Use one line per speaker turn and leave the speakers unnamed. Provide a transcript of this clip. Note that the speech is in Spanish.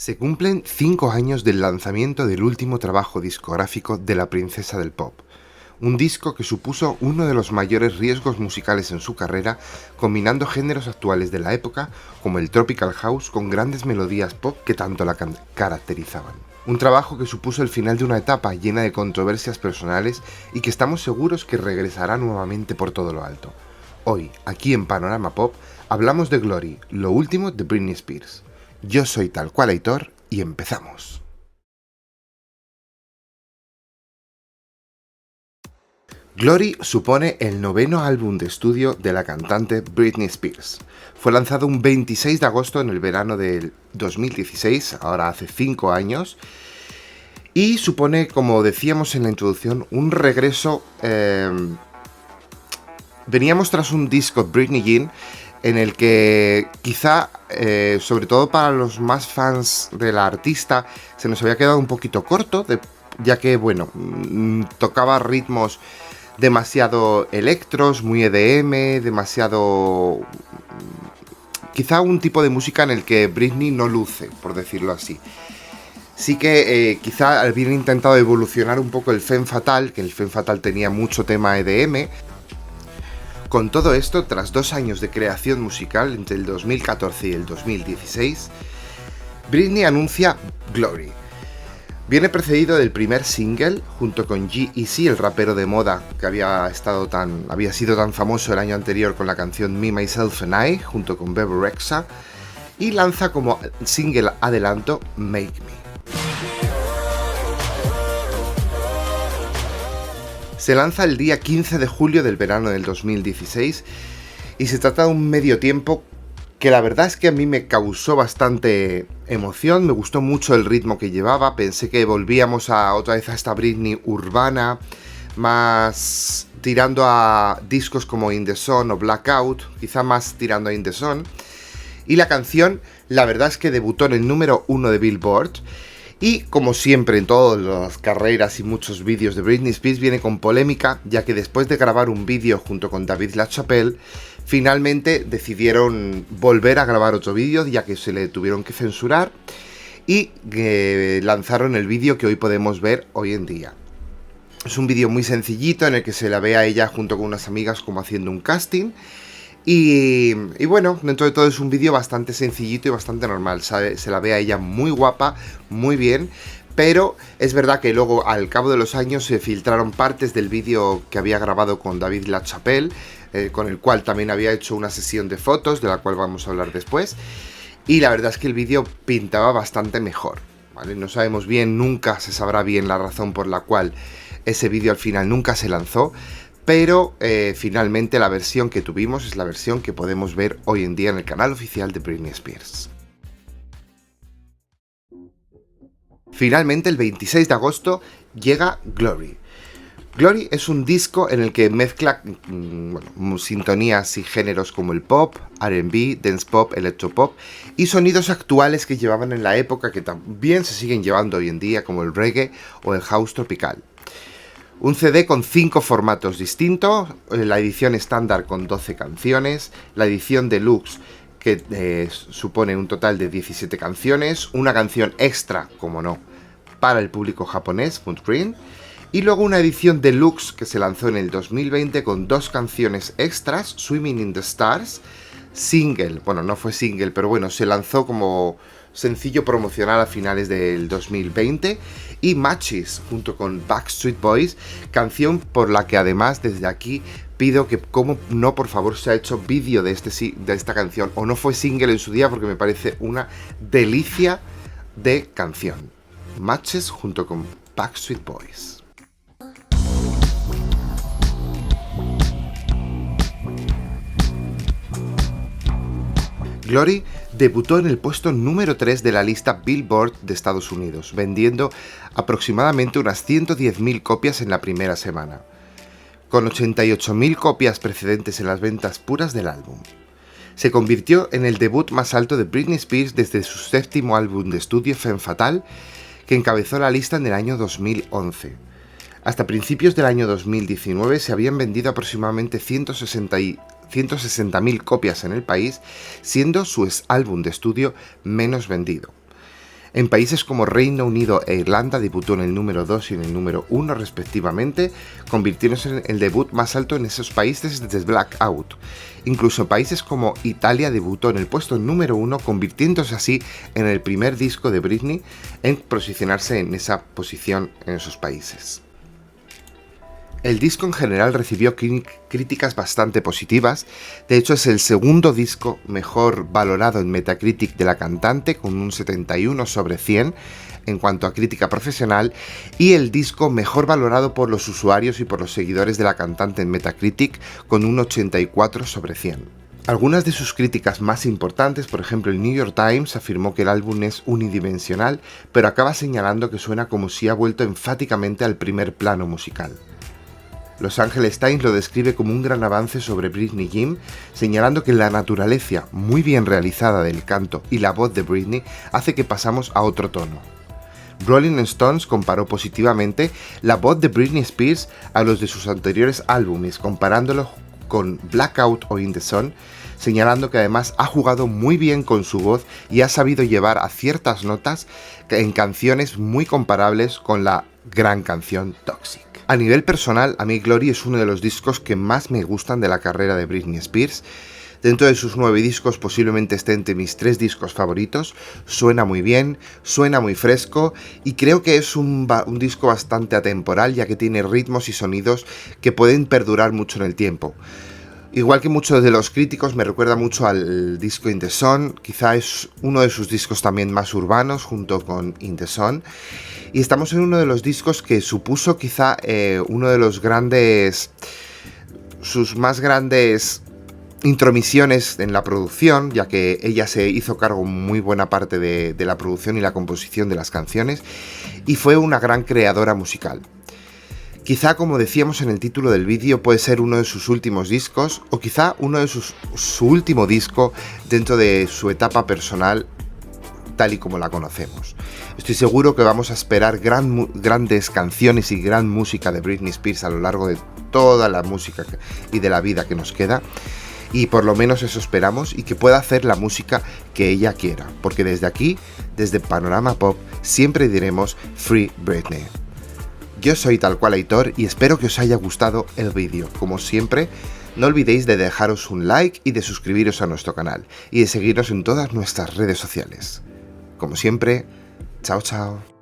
Se cumplen 5 años del lanzamiento del último trabajo discográfico de la princesa del pop, un disco que supuso uno de los mayores riesgos musicales en su carrera, combinando géneros actuales de la época como el tropical house con grandes melodías pop que tanto la caracterizaban. Un trabajo que supuso el final de una etapa llena de controversias personales y que estamos seguros que regresará nuevamente por todo lo alto. Hoy, aquí en Panorama Pop, hablamos de Glory, lo último de Britney Spears. Yo soy Tal Cual Aitor y empezamos. Glory supone el 9º álbum de estudio de la cantante Britney Spears. Fue lanzado un 26 de agosto en el verano del 2016, ahora hace 5 años, y supone, como decíamos en la introducción, un regreso. Veníamos tras un disco Britney Jean en el que quizá, sobre todo para los más fans de la artista, se nos había quedado un poquito corto, ya que, bueno, tocaba ritmos demasiado electros, muy EDM, demasiado... quizá un tipo de música en el que Britney no luce, por decirlo así. Sí que quizá habían intentado evolucionar un poco el Femme Fatale, que el Femme Fatale tenía mucho tema EDM. Con todo esto, tras 2 años de creación musical, entre el 2014 y el 2016, Britney anuncia Glory. Viene precedido del primer single, junto con G-Eazy, el rapero de moda que había sido tan famoso el año anterior con la canción Me, Myself and I, junto con Bebe Rexha, y lanza como single adelanto Make Me. Se lanza el día 15 de julio del verano del 2016 y se trata de un medio tiempo que la verdad es que a mí me causó bastante emoción, me gustó mucho el ritmo que llevaba, pensé que volvíamos otra vez a esta Britney urbana, más tirando a discos como In The Sun o Blackout, quizá más tirando a In The Sun, y la canción la verdad es que debutó en el número 1 de Billboard. Y como siempre en todas las carreras y muchos vídeos de Britney Spears viene con polémica, ya que después de grabar un vídeo junto con David LaChapelle, finalmente decidieron volver a grabar otro vídeo, ya que se le tuvieron que censurar, y lanzaron el vídeo que hoy podemos ver hoy en día. Es un vídeo muy sencillito en el que se la ve a ella junto con unas amigas como haciendo un casting. Y bueno, dentro de todo es un vídeo bastante sencillito y bastante normal, ¿sabe? Se la ve a ella muy guapa, muy bien, pero es verdad que luego al cabo de los años se filtraron partes del vídeo que había grabado con David LaChapelle, con el cual también había hecho una sesión de fotos, de la cual vamos a hablar después, y la verdad es que el vídeo pintaba bastante mejor, ¿vale? No sabemos bien, nunca se sabrá bien la razón por la cual ese vídeo al final nunca se lanzó, pero finalmente la versión que tuvimos es la versión que podemos ver hoy en día en el canal oficial de Britney Spears. Finalmente, el 26 de agosto llega Glory. Glory es un disco en el que mezcla sintonías y géneros como el pop, R&B, dance pop, electropop y sonidos actuales que llevaban en la época que también se siguen llevando hoy en día, como el reggae o el house tropical. Un CD con 5 formatos distintos, la edición estándar con 12 canciones, la edición deluxe que supone un total de 17 canciones, una canción extra, como no, para el público japonés, Footprint, y luego una edición deluxe que se lanzó en el 2020 con 2 canciones extras, Swimming in the Stars, single, bueno, no fue single, pero bueno, se lanzó como sencillo promocional a finales del 2020, y Matches junto con Backstreet Boys, canción por la que además desde aquí pido que, como no, por favor, se ha hecho vídeo de esta canción, o no fue single en su día, porque me parece una delicia de canción. Matches junto con Backstreet Boys. Glory debutó en el puesto número 3 de la lista Billboard de Estados Unidos, vendiendo aproximadamente unas 110.000 copias en la primera semana, con 88.000 copias precedentes en las ventas puras del álbum. Se convirtió en el debut más alto de Britney Spears desde su 7º álbum de estudio Femme Fatale, que encabezó la lista en el año 2011. Hasta principios del año 2019 se habían vendido aproximadamente 160.000 copias en el país, siendo su álbum de estudio menos vendido. En países como Reino Unido e Irlanda debutó en el número 2 y en el número 1 respectivamente, convirtiéndose en el debut más alto en esos países desde Blackout. Incluso en países como Italia debutó en el puesto número 1, convirtiéndose así en el primer disco de Britney en posicionarse en esa posición en esos países. El disco en general recibió críticas bastante positivas, de hecho es el segundo disco mejor valorado en Metacritic de la cantante, con un 71 sobre 100 en cuanto a crítica profesional, y el disco mejor valorado por los usuarios y por los seguidores de la cantante en Metacritic, con un 84 sobre 100. Algunas de sus críticas más importantes, por ejemplo el New York Times, afirmó que el álbum es unidimensional, pero acaba señalando que suena como si ha vuelto enfáticamente al primer plano musical. Los Angeles Times lo describe como un gran avance sobre Britney Jean, señalando que la naturaleza muy bien realizada del canto y la voz de Britney hace que pasamos a otro tono. Rolling Stones comparó positivamente la voz de Britney Spears a los de sus anteriores álbumes, comparándolo con Blackout o In the Sun, señalando que además ha jugado muy bien con su voz y ha sabido llevar a ciertas notas en canciones muy comparables con la gran canción Toxic. A nivel personal, a mí Glory es uno de los discos que más me gustan de la carrera de Britney Spears. Dentro de sus 9 discos posiblemente esté entre mis 3 discos favoritos, suena muy bien, suena muy fresco y creo que es un disco bastante atemporal, ya que tiene ritmos y sonidos que pueden perdurar mucho en el tiempo. Igual que muchos de los críticos, me recuerda mucho al disco In the Sun, quizá es uno de sus discos también más urbanos junto con In the Sun. Y estamos en uno de los discos que supuso quizá uno de los sus más grandes intromisiones en la producción, ya que ella se hizo cargo muy buena parte de la producción y la composición de las canciones, y fue una gran creadora musical. Quizá, como decíamos en el título del vídeo, puede ser uno de sus últimos discos, o quizá uno de su último disco dentro de su etapa personal, tal y como la conocemos. Estoy seguro que vamos a esperar grandes canciones y gran música de Britney Spears a lo largo de toda la música y de la vida que nos queda, y por lo menos eso esperamos, y que pueda hacer la música que ella quiera, porque desde aquí, desde Panorama Pop, siempre diremos Free Britney. Yo soy Tal Cual Aitor y espero que os haya gustado el vídeo. Como siempre, no olvidéis de dejaros un like y de suscribiros a nuestro canal y de seguirnos en todas nuestras redes sociales. Como siempre, chao chao.